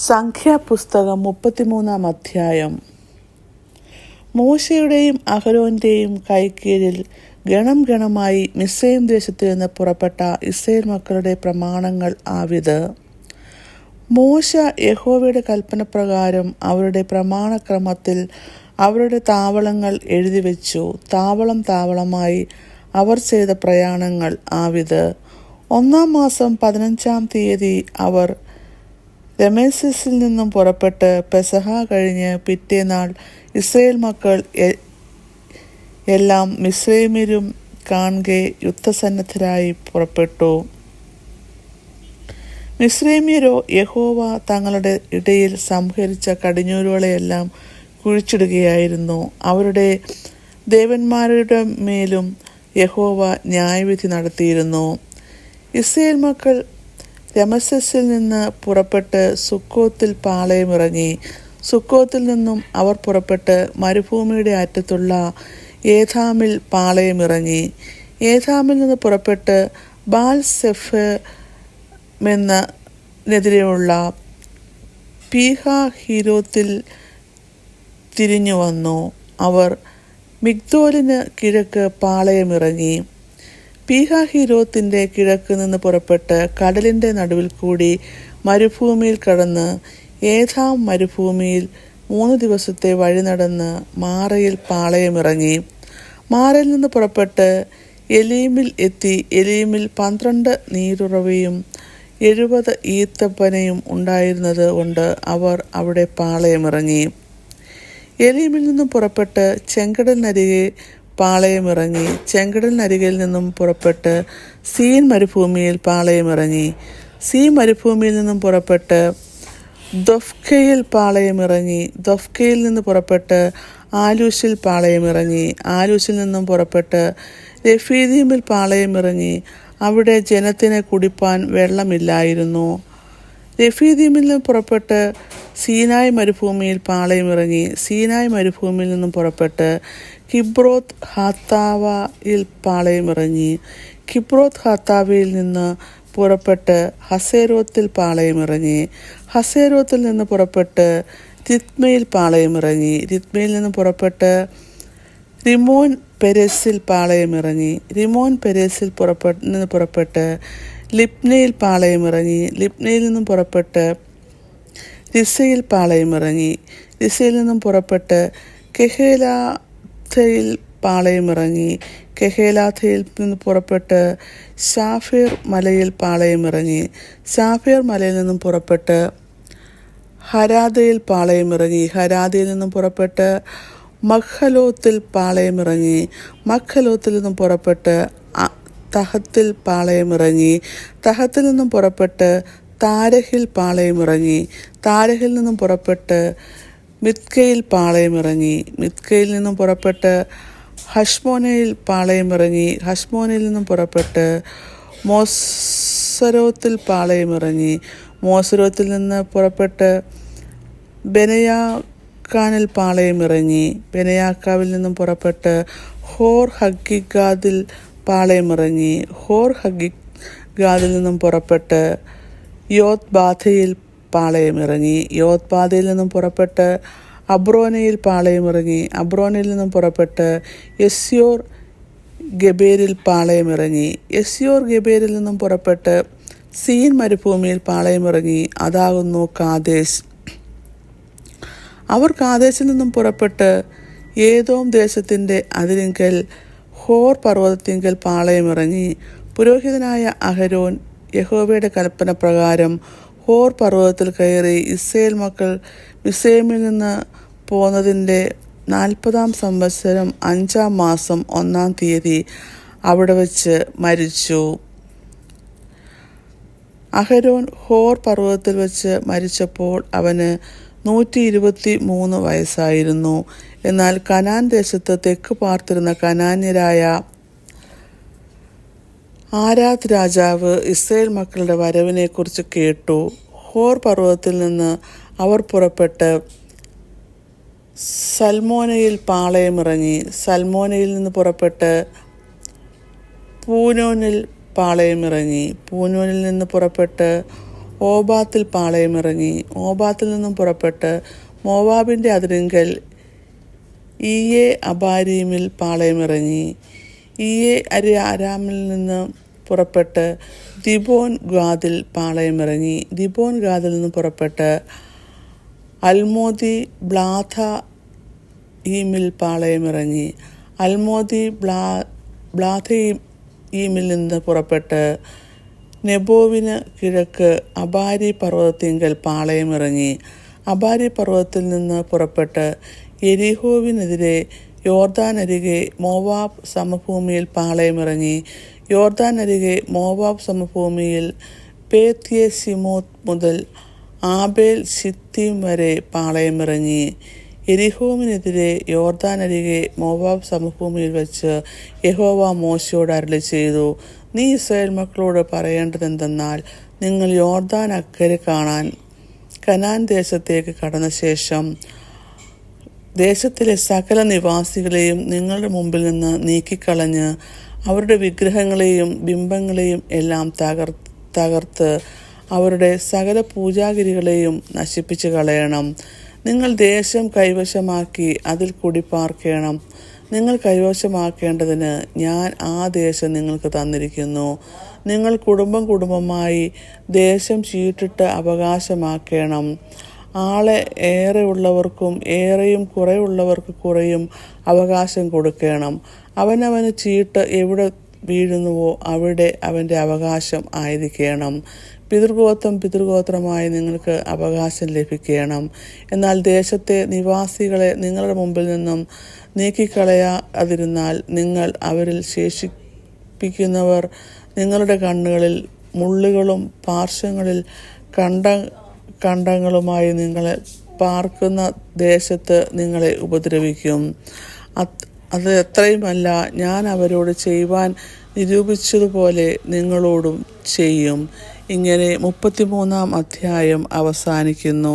സംഖ്യാപുസ്തകം 33 അധ്യായം. മോശയുടെയും അഹരോന്റെയും കൈക്കീഴിൽ ഗണം ഗണമായി മിസ്രയീം ദേശത്തു നിന്ന് പുറപ്പെട്ട ഇസ്രായേൽ മക്കളുടെ പ്രമാണങ്ങൾ ആവിത്. മോശ യഹോവയുടെ കൽപ്പനപ്രകാരം അവരുടെ പ്രമാണക്രമത്തിൽ അവരുടെ താവളങ്ങൾ എഴുതിവെച്ചു. താവളം താവളമായി അവർ ചെയ്ത പ്രയാണങ്ങൾ ആവിത്. 1-ാം മാസം 15-ാം തീയതി അവർ രമേസസിൽ നിന്നും പുറപ്പെട്ട് പെസഹ കഴിഞ്ഞ് പിറ്റേനാൾ ഇസ്രായേൽ മക്കൾ എല്ലാം മിസ്രയീമ്യരും കാൺകെ യുദ്ധസന്നദ്ധരായി പുറപ്പെട്ടു. മിസ്രയീമ്യരോ യഹോവ തങ്ങളുടെ ഇടയിൽ സംഹരിച്ച കടിഞ്ഞൂലുകളെയെല്ലാം കുഴിച്ചിടുകയായിരുന്നു. അവരുടെ ദേവന്മാരുടെ മേലും യഹോവ ന്യായവിധി നടത്തിയിരുന്നു. ഇസ്രായേൽ മക്കൾ രമസസിൽ നിന്ന് പുറപ്പെട്ട് സുക്കോത്തിൽ പാളയമിറങ്ങി. സുക്കോത്തിൽ നിന്നും അവർ പുറപ്പെട്ട് മരുഭൂമിയുടെ അറ്റത്തുള്ള ഏഥാമിൽ പാളയമിറങ്ങി. ഏഥാമിൽ നിന്ന് പുറപ്പെട്ട് ബാൽസെഫമെന്നെതിരെയുള്ള പീഹഹീരോത്തിൽ തിരിഞ്ഞു വന്നു. അവർ മിഗ്ദോലിന് കിഴക്ക് പാളയമിറങ്ങി. പീഹഹീരോത്തിന്റെ കിഴക്ക് നിന്ന് പുറപ്പെട്ട് കടലിന്റെ നടുവിൽ കൂടി മരുഭൂമിയിൽ കടന്ന് ഏഥാം മരുഭൂമിയിൽ 3 ദിവസത്തെ വഴി നടന്ന് മാറയിൽ പാളയമിറങ്ങി. മാറയിൽ നിന്ന് പുറപ്പെട്ട് എലീമിൽ എത്തി. എലീമിൽ 12 നീരുറവയും 70 ഈത്തപ്പനയും ഉണ്ടായിരുന്നത് കൊണ്ട് അവർ അവിടെ പാളയമിറങ്ങി. എലീമിൽ നിന്നും പുറപ്പെട്ട് ചെങ്കടലിനരികെ പാളയമിറങ്ങി. ചെങ്കടലിനരികിൽ നിന്നും പുറപ്പെട്ട് സീൻ മരുഭൂമിയിൽ പാളയമിറങ്ങി. സീൻ മരുഭൂമിയിൽ നിന്നും പുറപ്പെട്ട് ദൊഫ്കയിൽ പാളയമിറങ്ങി. ദൊഫ്കയിൽ നിന്ന് പുറപ്പെട്ട് ആലൂശിൽ പാളയമിറങ്ങി. ആലൂശിൽ നിന്നും പുറപ്പെട്ട് രഫീദീമിൽ പാളയമിറങ്ങി. അവിടെ ജനത്തിന് കുടിപ്പാൻ വെള്ളമില്ലായിരുന്നു. രഫീദീമിൽ നിന്ന് പുറപ്പെട്ട് സീനായ് മരുഭൂമിയിൽ പാളയമിറങ്ങി. സീനായ് മരുഭൂമിയിൽ നിന്നും പുറപ്പെട്ട് കിബ്രോത്ത് ഹാത്താവയിൽ പാളയമിറങ്ങി. കിബ്രോത്ത് ഹാത്താവയിൽ നിന്ന് പുറപ്പെട്ട് ഹസേരോത്തിൽ പാളയമിറങ്ങി. ഹസേരോത്തിൽ നിന്ന് പുറപ്പെട്ട് രിത്മയിൽ പാളയമിറങ്ങി. രിത്മയിൽ നിന്ന് പുറപ്പെട്ട് റിമോൻ പെരേസിൽ പാളയമിറങ്ങി. റിമോൻ പെരേസിൽ നിന്ന് പുറപ്പെട്ട് ലിബ്നയിൽ പാളയമിറങ്ങി. ലിബ്നയിൽ നിന്നും പുറപ്പെട്ട് രിസയിൽ പാളയമിറങ്ങി. രിസയിൽ നിന്നും പുറപ്പെട്ട് കെഹേലാഥയിൽ പാളയമിറങ്ങി. കെഹേലാഥയിൽ നിന്ന് പുറപ്പെട്ട് ശാഫീർ മലയിൽ പാളയമിറങ്ങി. ശാഫീർ മലയിൽ നിന്നും പുറപ്പെട്ട് ഹരാദയിൽ പാളയമിറങ്ങി. ഹരാദയിൽ നിന്നും പുറപ്പെട്ട് മഖ്ഹലോത്തിൽ പാളയമിറങ്ങി. മഖ്ഹലോത്തിൽ നിന്നും പുറപ്പെട്ട് തഹത്തിൽ പാളയമിറങ്ങി. തഹത്തിൽ നിന്നും പുറപ്പെട്ട് താരഹിൽ പാളയമിറങ്ങി. താരഹിൽ നിന്നും പുറപ്പെട്ട് മിത്കയിൽ പാളയമിറങ്ങി. മിത്കയിൽ നിന്നും പുറപ്പെട്ട് ഹഷ്മോനയിൽ പാളയമിറങ്ങി. ഹഷ്മോനയിൽ നിന്നും പുറപ്പെട്ട് മോസരോത്തിൽ പാളയമിറങ്ങി. മോസരോത്തിൽ നിന്ന് പുറപ്പെട്ട് ബെനയാക്കാനിൽ പാളയമിറങ്ങി. ബെനയാക്കാവിൽ നിന്നും പുറപ്പെട്ട് ഹോർ ഹഗിഗാദിൽ പാളയമിറങ്ങി. ഹോർ ഹഗിഗാദിൽ നിന്നും പുറപ്പെട്ട് യോത്ബാധയിൽ പാളയമിറങ്ങി. യോത്ബാധയിൽ നിന്നും പുറപ്പെട്ട് അബ്രോനയിൽ പാളയമിറങ്ങി. അബ്രോനയിൽ നിന്നും പുറപ്പെട്ട് യസ്യോർ ഗബേരിൽ പാളയമിറങ്ങി. യസ്യോർ ഗബേരിൽ നിന്നും പുറപ്പെട്ട് സീൻ മരുഭൂമിയിൽ പാളയമിറങ്ങി. അതാകുന്നു കാദേശ്. അവർ കാദേശിൽ നിന്നും പുറപ്പെട്ട് ഏദോം ദേശത്തിൻ്റെ അതിരിങ്കൽ ഹോർ പർവ്വതത്തിങ്കൽ പാളയമിറങ്ങി. പുരോഹിതനായ അഹരോൻ യഹോവയുടെ കൽപ്പന പ്രകാരം ഹോർ പർവ്വതത്തിൽ കയറി. ഇസ്രായേൽ മക്കൾ മിസ്രയീമിൽ നിന്ന് പോന്നതിൻ്റെ 40-ാം സംവത്സരം 5-ാം മാസം 1-ാം തീയതി അവിടെ വച്ച് മരിച്ചു. അഹരോൻ ഹോർ പർവ്വതത്തിൽ വച്ച് മരിച്ചപ്പോൾ അവന് 123 വയസ്സായിരുന്നു. എന്നാൽ കനാൻ ദേശത്ത് തെക്ക് പാർത്തിരുന്ന കനാന്യരായ ആരാദ് രാജാവ് ഇസ്രായേൽ മക്കളുടെ വരവിനെക്കുറിച്ച് കേട്ടു. ഹോർ പർവ്വതത്തിൽ നിന്ന് അവർ പുറപ്പെട്ട് സൽമോനയിൽ പാളയമിറങ്ങി. സൽമോനയിൽ നിന്ന് പുറപ്പെട്ട് പൂനോനിൽ പാളയമിറങ്ങി. പൂനോനിൽ നിന്ന് പുറപ്പെട്ട് ഓബാത്തിൽ പാളയമിറങ്ങി. ഓബാത്തിൽ നിന്നും പുറപ്പെട്ട് മോവാബിൻ്റെ അതിരിങ്കൽ ഈയെ അബാരീമിൽ പാളയമിറങ്ങി. ഈയെ അരാമിൽ നിന്ന് പുറപ്പെട്ട് ദിബോൻ ഗാദിൽ പാളയമിറങ്ങി. ദിബോൻ ഗാദിൽ നിന്ന് പുറപ്പെട്ട് അൽമോദി ബ്ലാഥയീമിൽ പാളയമിറങ്ങി. അൽമോദി ബ്ലാഥയീമിൽ നിന്ന് പുറപ്പെട്ട് നെബോവിന് കിഴക്ക് അബാരി പർവ്വതത്തിങ്കൽ പാളയമിറങ്ങി. അബാരി പർവ്വതത്തിൽ നിന്ന് പുറപ്പെട്ട് യെരിഹോവിനെതിരെ യോർദാനരികെ മോവാബ് സമഭൂമിയിൽ പാളയമിറങ്ങി. യോർദാനരികെ മോവാബ് സമഭൂമിയിൽ ബേത്യെശിമോത്ത് മുതൽ ആബേൽ ശിത്തീം വരെ പാളയമിറങ്ങി. യെരിഹോവിനെതിരെ യോർദാനരികെ മോവാബ് സമഭൂമിയിൽ വെച്ച് യഹോവ മോശയോട് അരുളി ചെയ്തു, നീ ഇസ്രായേൽ മക്കളോട് പറയേണ്ടതെന്തെന്നാൽ, നിങ്ങൾ യോർദാൻ അക്കരെ കാണാൻ കനാൻ ദേശത്തേക്ക് കടന്ന ശേഷം ദേശത്തിലെ സകല നിവാസികളെയും നിങ്ങളുടെ മുമ്പിൽ നിന്ന് നീക്കിക്കളഞ്ഞ് അവരുടെ വിഗ്രഹങ്ങളെയും ബിംബങ്ങളെയും എല്ലാം തകർത്ത് അവരുടെ സകല പൂജാഗിരികളെയും നശിപ്പിച്ചു കളയണം. നിങ്ങൾ ദേശം കൈവശമാക്കി അതിൽ കുടിപ്പാർക്കണം. നിങ്ങൾ കൈവശമാക്കേണ്ടതിന് ഞാൻ ആ ദേശം നിങ്ങൾക്ക് തന്നിരിക്കുന്നു. നിങ്ങൾ കുടുംബമായി ദേശം ചീട്ടിട്ട് അവകാശമാക്കണം. ആളെ ഏറെ ഉള്ളവർക്കും ഏറെയും കുറയുള്ളവർക്ക് കുറയും അവകാശം കൊടുക്കണം. അവനവന് ചീട്ട് എവിടെ വീഴുന്നുവോ അവിടെ അവൻ്റെ അവകാശം ആയിരിക്കണം. പിതൃഗോത്രമായി നിങ്ങൾക്ക് അവകാശം ലഭിക്കണം. എന്നാൽ ദേശത്തെ നിവാസികളെ നിങ്ങളുടെ മുമ്പിൽ നിന്നും നീക്കിക്കളയാതിരുന്നാൽ നിങ്ങൾ അവരിൽ ശേഷിപ്പിക്കുന്നവർ നിങ്ങളുടെ കണ്ണുകളിൽ മുള്ളുകളും പാർശ്വങ്ങളിൽ കണ്ടങ്ങളുമായി നിങ്ങളെ പാർക്കുന്ന ദേശത്ത് നിങ്ങളെ ഉപദ്രവിക്കും. അത് എത്രയുമല്ല, ഞാൻ അവരോട് ചെയ്യുവാൻ നിരൂപിച്ചതുപോലെ നിങ്ങളോടും ചെയ്യും. ഇങ്ങനെ 33-ാം അധ്യായം അവസാനിക്കുന്നു.